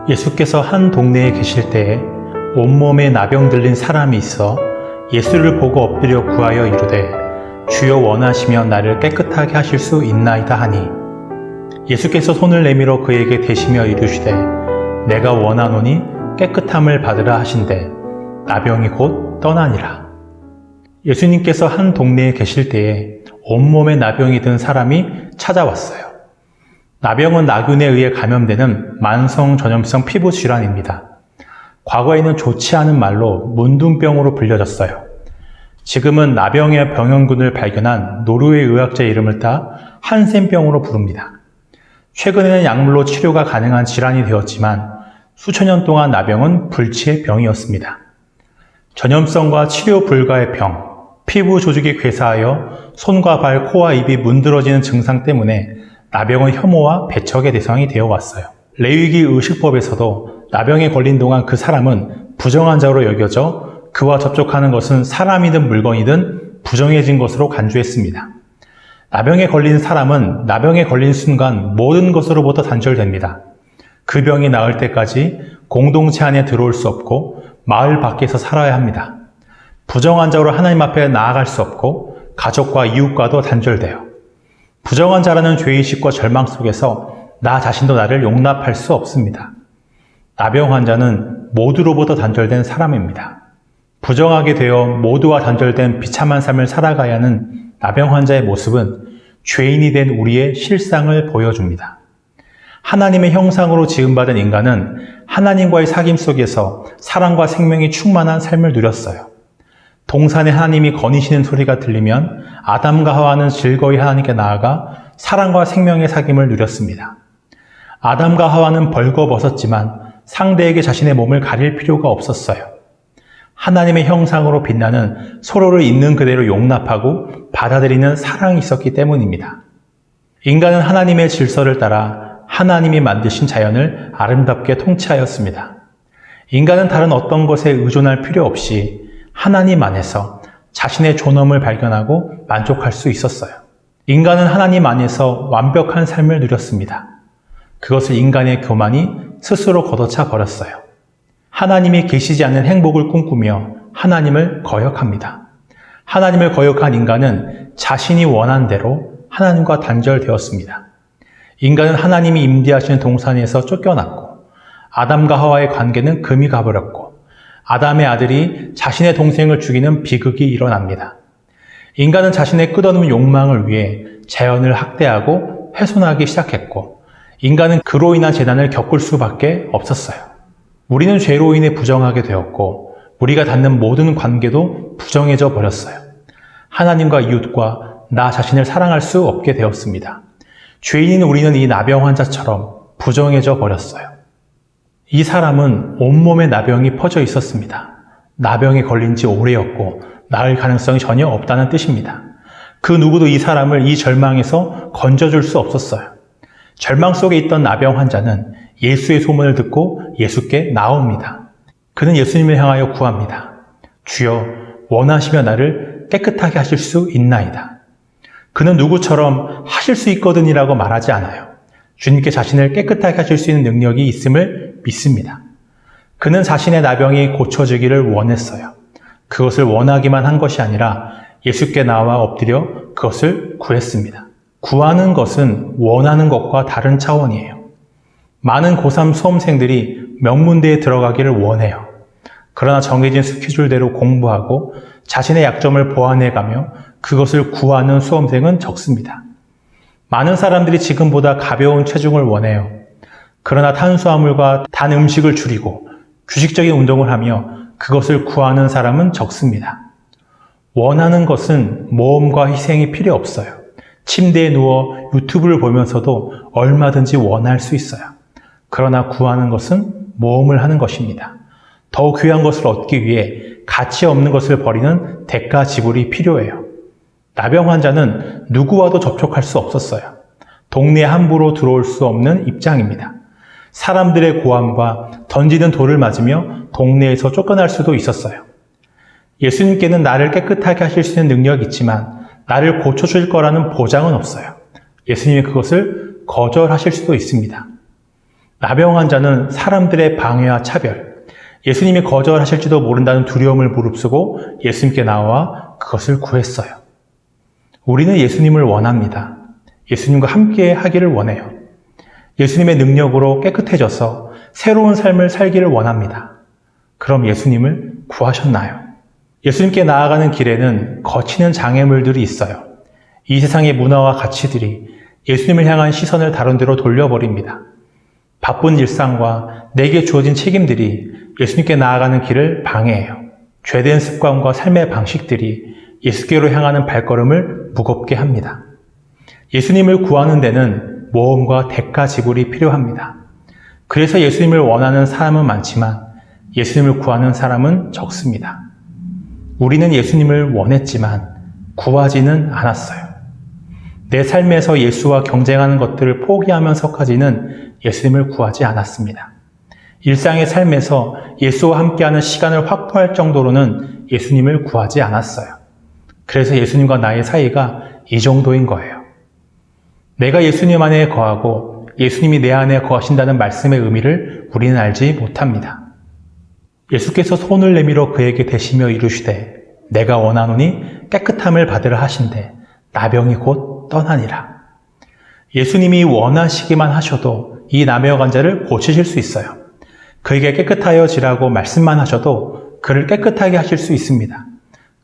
예수께서 한 동네에 계실 때에 온몸에 나병 들린 사람이 있어 예수를 보고 엎드려 구하여 이르되 주여 원하시면 나를 깨끗하게 하실 수 있나이다 하니 예수께서 손을 내밀어 그에게 대시며 이르시되 내가 원하노니 깨끗함을 받으라 하신대 나병이 곧 떠나니라. 예수님께서 한 동네에 계실 때에 온몸에 나병이 든 사람이 찾아왔어요. 나병은 나균에 의해 감염되는 만성 전염성 피부 질환입니다. 과거에는 좋지 않은 말로 문둥병으로 불려졌어요. 지금은 나병의 병원군을 발견한 노르웨이 의학자의 이름을 따 한센병으로 부릅니다. 최근에는 약물로 치료가 가능한 질환이 되었지만 수천 년 동안 나병은 불치의 병이었습니다. 전염성과 치료 불가의 병, 피부 조직이 괴사하여 손과 발, 코와 입이 문드러지는 증상 때문에 나병은 혐오와 배척의 대상이 되어 왔어요. 레위기 의식법에서도 나병에 걸린 동안 그 사람은 부정한 자로 여겨져 그와 접촉하는 것은 사람이든 물건이든 부정해진 것으로 간주했습니다. 나병에 걸린 사람은 나병에 걸린 순간 모든 것으로부터 단절됩니다. 그 병이 나을 때까지 공동체 안에 들어올 수 없고 마을 밖에서 살아야 합니다. 부정한 자로 하나님 앞에 나아갈 수 없고 가족과 이웃과도 단절돼요. 부정한 자라는 죄의식과 절망 속에서 나 자신도 나를 용납할 수 없습니다. 나병 환자는 모두로부터 단절된 사람입니다. 부정하게 되어 모두와 단절된 비참한 삶을 살아가야 하는 나병 환자의 모습은 죄인이 된 우리의 실상을 보여줍니다. 하나님의 형상으로 지음받은 인간은 하나님과의 사귐 속에서 사랑과 생명이 충만한 삶을 누렸어요. 동산에 하나님이 거니시는 소리가 들리면 아담과 하와는 즐거이 하나님께 나아가 사랑과 생명의 사귐을 누렸습니다. 아담과 하와는 벌거벗었지만 상대에게 자신의 몸을 가릴 필요가 없었어요. 하나님의 형상으로 빛나는 서로를 있는 그대로 용납하고 받아들이는 사랑이 있었기 때문입니다. 인간은 하나님의 질서를 따라 하나님이 만드신 자연을 아름답게 통치하였습니다. 인간은 다른 어떤 것에 의존할 필요 없이 하나님 안에서 자신의 존엄을 발견하고 만족할 수 있었어요. 인간은 하나님 안에서 완벽한 삶을 누렸습니다. 그것을 인간의 교만이 스스로 걷어차 버렸어요. 하나님이 계시지 않는 행복을 꿈꾸며 하나님을 거역합니다. 하나님을 거역한 인간은 자신이 원한 대로 하나님과 단절되었습니다. 인간은 하나님이 임대하시는 동산에서 쫓겨났고 아담과 하와의 관계는 금이 가버렸고 아담의 아들이 자신의 동생을 죽이는 비극이 일어납니다. 인간은 자신의 끝없는 욕망을 위해 자연을 학대하고 훼손하기 시작했고 인간은 그로 인한 재난을 겪을 수밖에 없었어요. 우리는 죄로 인해 부정하게 되었고 우리가 닿는 모든 관계도 부정해져 버렸어요. 하나님과 이웃과 나 자신을 사랑할 수 없게 되었습니다. 죄인인 우리는 이 나병 환자처럼 부정해져 버렸어요. 이 사람은 온몸에 나병이 퍼져 있었습니다. 나병에 걸린 지 오래였고 나을 가능성이 전혀 없다는 뜻입니다. 그 누구도 이 사람을 이 절망에서 건져줄 수 없었어요. 절망 속에 있던 나병 환자는 예수의 소문을 듣고 예수께 나옵니다. 그는 예수님을 향하여 구합니다. 주여 원하시며 나를 깨끗하게 하실 수 있나이다. 그는 누구처럼 하실 수 있거든이라고 말하지 않아요. 주님께 자신을 깨끗하게 하실 수 있는 능력이 있음을 믿습니다. 그는 자신의 나병이 고쳐지기를 원했어요. 그것을 원하기만 한 것이 아니라 예수께 나와 엎드려 그것을 구했습니다. 구하는 것은 원하는 것과 다른 차원이에요. 많은 고3 수험생들이 명문대에 들어가기를 원해요. 그러나 정해진 스케줄대로 공부하고 자신의 약점을 보완해가며 그것을 구하는 수험생은 적습니다. 많은 사람들이 지금보다 가벼운 체중을 원해요. 그러나 탄수화물과 단 음식을 줄이고 규칙적인 운동을 하며 그것을 구하는 사람은 적습니다. 원하는 것은 모험과 희생이 필요 없어요. 침대에 누워 유튜브를 보면서도 얼마든지 원할 수 있어요. 그러나 구하는 것은 모험을 하는 것입니다. 더 귀한 것을 얻기 위해 가치 없는 것을 버리는 대가 지불이 필요해요. 나병 환자는 누구와도 접촉할 수 없었어요. 동네에 함부로 들어올 수 없는 입장입니다. 사람들의 고함과 던지는 돌을 맞으며 동네에서 쫓겨날 수도 있었어요. 예수님께는 나를 깨끗하게 하실 수 있는 능력이 있지만 나를 고쳐줄 거라는 보장은 없어요. 예수님이 그것을 거절하실 수도 있습니다. 나병 환자는 사람들의 방해와 차별, 예수님이 거절하실지도 모른다는 두려움을 무릅쓰고 예수님께 나와 그것을 구했어요. 우리는 예수님을 원합니다. 예수님과 함께 하기를 원해요. 예수님의 능력으로 깨끗해져서 새로운 삶을 살기를 원합니다. 그럼 예수님을 구하셨나요? 예수님께 나아가는 길에는 거치는 장애물들이 있어요. 이 세상의 문화와 가치들이 예수님을 향한 시선을 다른 데로 돌려버립니다. 바쁜 일상과 내게 주어진 책임들이 예수님께 나아가는 길을 방해해요. 죄된 습관과 삶의 방식들이 예수께로 향하는 발걸음을 무겁게 합니다. 예수님을 구하는 데는 모험과 대가 지불이 필요합니다. 그래서 예수님을 원하는 사람은 많지만 예수님을 구하는 사람은 적습니다. 우리는 예수님을 원했지만 구하지는 않았어요. 내 삶에서 예수와 경쟁하는 것들을 포기하면서까지는 예수님을 구하지 않았습니다. 일상의 삶에서 예수와 함께하는 시간을 확보할 정도로는 예수님을 구하지 않았어요. 그래서 예수님과 나의 사이가 이 정도인 거예요. 내가 예수님 안에 거하고 예수님이 내 안에 거하신다는 말씀의 의미를 우리는 알지 못합니다. 예수께서 손을 내밀어 그에게 대시며 이르시되 내가 원하노니 깨끗함을 받으라 하신대 나병이 곧 떠나니라. 예수님이 원하시기만 하셔도 이 나병 환자를 고치실 수 있어요. 그에게 깨끗하여지라고 말씀만 하셔도 그를 깨끗하게 하실 수 있습니다.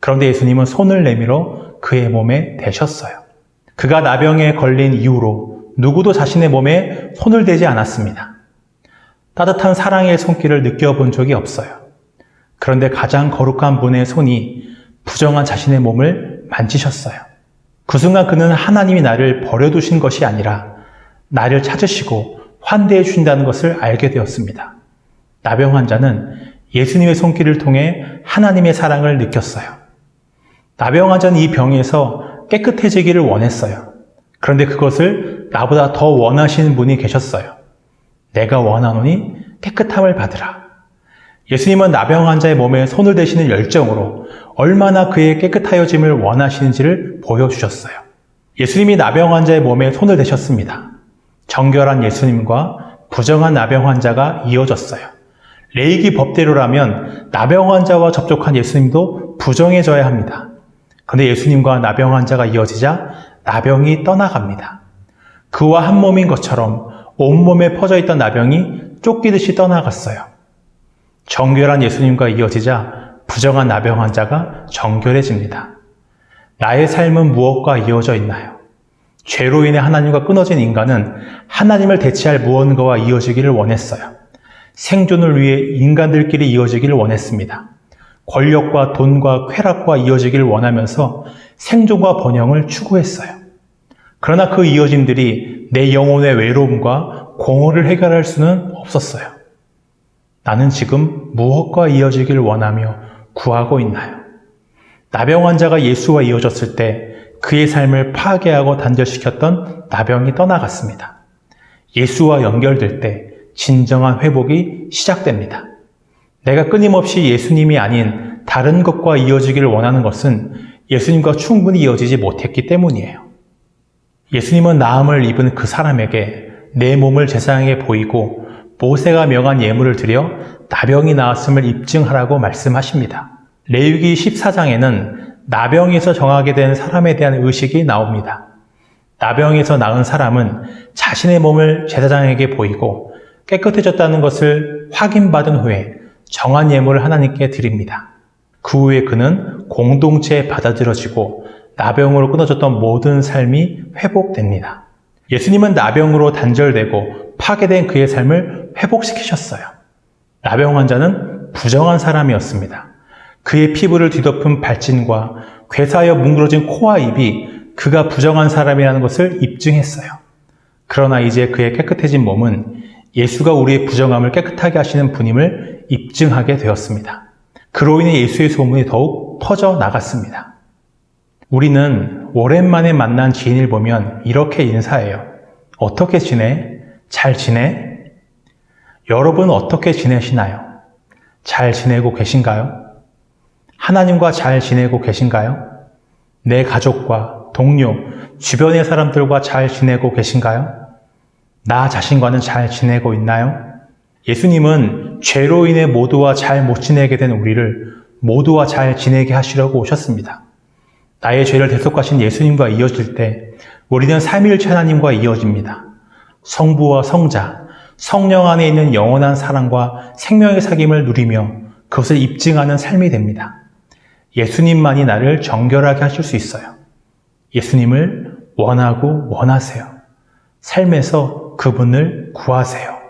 그런데 예수님은 손을 내밀어 그의 몸에 대셨어요. 그가 나병에 걸린 이후로 누구도 자신의 몸에 손을 대지 않았습니다. 따뜻한 사랑의 손길을 느껴본 적이 없어요. 그런데 가장 거룩한 분의 손이 부정한 자신의 몸을 만지셨어요. 그 순간 그는 하나님이 나를 버려두신 것이 아니라 나를 찾으시고 환대해 주신다는 것을 알게 되었습니다. 나병 환자는 예수님의 손길을 통해 하나님의 사랑을 느꼈어요. 나병 환자는 이 병에서 깨끗해지기를 원했어요. 그런데 그것을 나보다 더 원하시는 분이 계셨어요. 내가 원하노니 깨끗함을 받으라. 예수님은 나병 환자의 몸에 손을 대시는 열정으로 얼마나 그의 깨끗하여짐을 원하시는지를 보여주셨어요. 예수님이 나병 환자의 몸에 손을 대셨습니다. 정결한 예수님과 부정한 나병 환자가 이어졌어요. 레위기 법대로라면 나병 환자와 접촉한 예수님도 부정해져야 합니다. 그런데 예수님과 나병 환자가 이어지자 나병이 떠나갑니다. 그와 한 몸인 것처럼 온몸에 퍼져있던 나병이 쫓기듯이 떠나갔어요. 정결한 예수님과 이어지자 부정한 나병 환자가 정결해집니다. 나의 삶은 무엇과 이어져 있나요? 죄로 인해 하나님과 끊어진 인간은 하나님을 대체할 무언가와 이어지기를 원했어요. 생존을 위해 인간들끼리 이어지기를 원했습니다. 권력과 돈과 쾌락과 이어지기를 원하면서 생존과 번영을 추구했어요. 그러나 그 이어짐들이 내 영혼의 외로움과 공허를 해결할 수는 없었어요. 나는 지금 무엇과 이어지기를 원하며 구하고 있나요? 나병 환자가 예수와 이어졌을 때 그의 삶을 파괴하고 단절시켰던 나병이 떠나갔습니다. 예수와 연결될 때 진정한 회복이 시작됩니다. 내가 끊임없이 예수님이 아닌 다른 것과 이어지기를 원하는 것은 예수님과 충분히 이어지지 못했기 때문이에요. 예수님은 나음을 입은 그 사람에게 내 몸을 제사장에 보이고 모세가 명한 예물을 드려 나병이 나았음을 입증하라고 말씀하십니다. 레위기 14장에는 나병에서 정하게 된 사람에 대한 의식이 나옵니다. 나병에서 나은 사람은 자신의 몸을 제사장에게 보이고 깨끗해졌다는 것을 확인받은 후에 정한 예물을 하나님께 드립니다. 그 후에 그는 공동체에 받아들여지고 나병으로 끊어졌던 모든 삶이 회복됩니다. 예수님은 나병으로 단절되고 파괴된 그의 삶을 회복시키셨어요. 나병 환자는 부정한 사람이었습니다. 그의 피부를 뒤덮은 발진과 괴사하여 뭉그러진 코와 입이 그가 부정한 사람이라는 것을 입증했어요. 그러나 이제 그의 깨끗해진 몸은 예수가 우리의 부정함을 깨끗하게 하시는 분임을 입증하게 되었습니다. 그로 인해 예수의 소문이 더욱 퍼져 나갔습니다. 우리는 오랜만에 만난 지인을 보면 이렇게 인사해요. 어떻게 지내? 잘 지내? 여러분 어떻게 지내시나요? 잘 지내고 계신가요? 하나님과 잘 지내고 계신가요? 내 가족과 동료, 주변의 사람들과 잘 지내고 계신가요? 나 자신과는 잘 지내고 있나요? 예수님은 죄로 인해 모두와 잘 못 지내게 된 우리를 모두와 잘 지내게 하시려고 오셨습니다. 나의 죄를 대속하신 예수님과 이어질 때 우리는 삼위일체 하나님과 이어집니다. 성부와 성자, 성령 안에 있는 영원한 사랑과 생명의 사귐을 누리며 그것을 입증하는 삶이 됩니다. 예수님만이 나를 정결하게 하실 수 있어요. 예수님을 원하고 원하세요. 삶에서 그분을 구하세요.